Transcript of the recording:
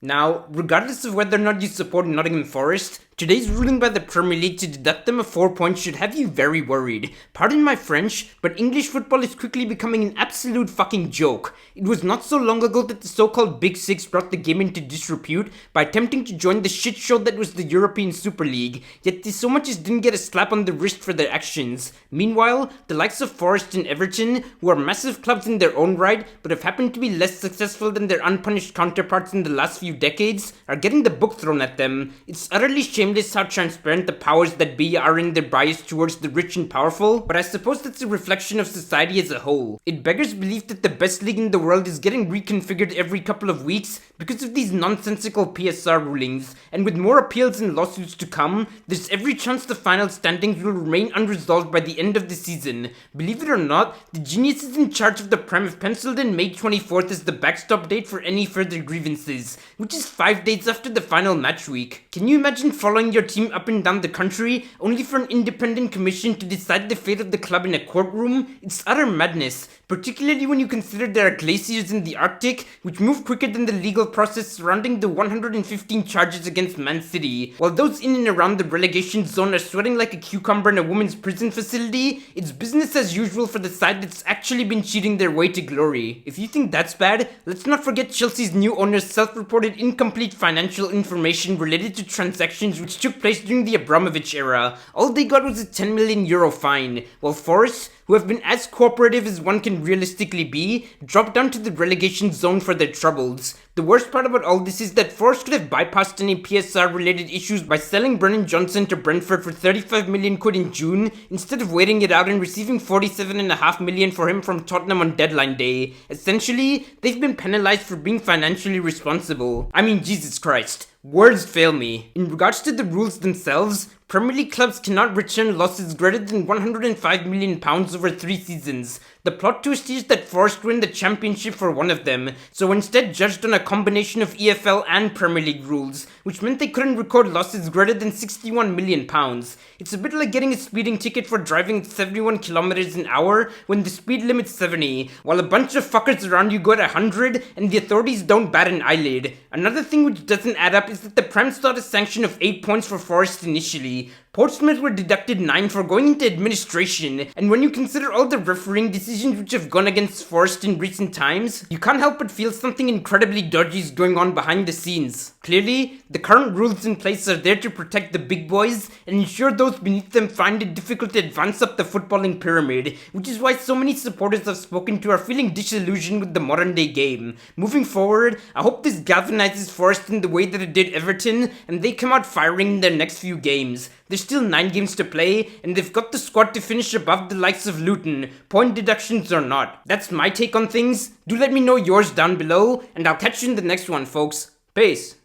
Now, regardless of whether or not you support Nottingham Forest, today's ruling by the Premier League to deduct them of 4 points should have you very worried. Pardon my French, but English football is quickly becoming an absolute fucking joke. It was not so long ago that the so-called Big Six brought the game into disrepute by attempting to join the shit show that was the European Super League, yet they so much as didn't get a slap on the wrist for their actions. Meanwhile, the likes of Forest and Everton, who are massive clubs in their own right, but have happened to be less successful than their unpunished counterparts in the last few decades, are getting the book thrown at them. It's utterly shameless how transparent the powers that be are in their bias towards the rich and powerful, but I suppose that's a reflection of society as a whole. It beggars belief that the best league in the world is getting reconfigured every couple of weeks because of these nonsensical PSR rulings, and with more appeals and lawsuits to come, there's every chance the final standings will remain unresolved by the end of the season. Believe it or not, the geniuses in charge of the Prem have penciled in May 24th as the backstop date for any further grievances, which is 5 days after the final match week. Can you imagine following your team up and down the country only for an independent commission to decide the fate of the club in a courtroom? It's utter madness, particularly when you consider there are glaciers in the Arctic which move quicker than the legal process surrounding the 115 charges against Man City. While those in and around the relegation zone are sweating like a cucumber in a women's prison facility, it's business as usual for the side that's actually been cheating their way to glory. If you think that's bad, let's not forget Chelsea's new owner's self-reported incomplete financial information related to transactions which took place during the Abramovich era. All they got was a €10 million fine, while Forest, who have been as cooperative as one can realistically be, dropped down to the relegation zone for their troubles. The worst part about all this is that Forest could have bypassed any PSR related issues by selling Brennan Johnson to Brentford for 35 million quid in June, instead of waiting it out and receiving 47.5 million for him from Tottenham on deadline day. Essentially, they've been penalized for being financially responsible. I mean, Jesus Christ. Words fail me. In regards to the rules themselves, Premier League clubs cannot return losses greater than £105 million over 3 seasons. The plot twist is that Forest win the championship for one of them, so instead judged on a combination of EFL and Premier League rules, which meant they couldn't record losses greater than £61 million. It's a bit like getting a speeding ticket for driving at 71 kilometers an hour when the speed limit's 70, while a bunch of fuckers around you go at 100 and the authorities don't bat an eyelid. Another thing which doesn't add up is that the Prem sought a sanction of 8 points for Forest initially. Portsmouth were deducted 9 for going into administration, and when you consider all the refereeing decisions which have gone against Forest in recent times, you can't help but feel something incredibly dodgy is going on behind the scenes. Clearly, the current rules in place are there to protect the big boys and ensure those beneath them find it difficult to advance up the footballing pyramid, which is why so many supporters I've spoken to are feeling disillusioned with the modern day game. Moving forward, I hope this galvanizes Forest in the way that it did Everton, and they come out firing in their next few games. There's still 9 games to play, and they've got the squad to finish above the likes of Luton, point deductions or not. That's my take on things. Do let me know yours down below, and I'll catch you in the next one, folks. Peace.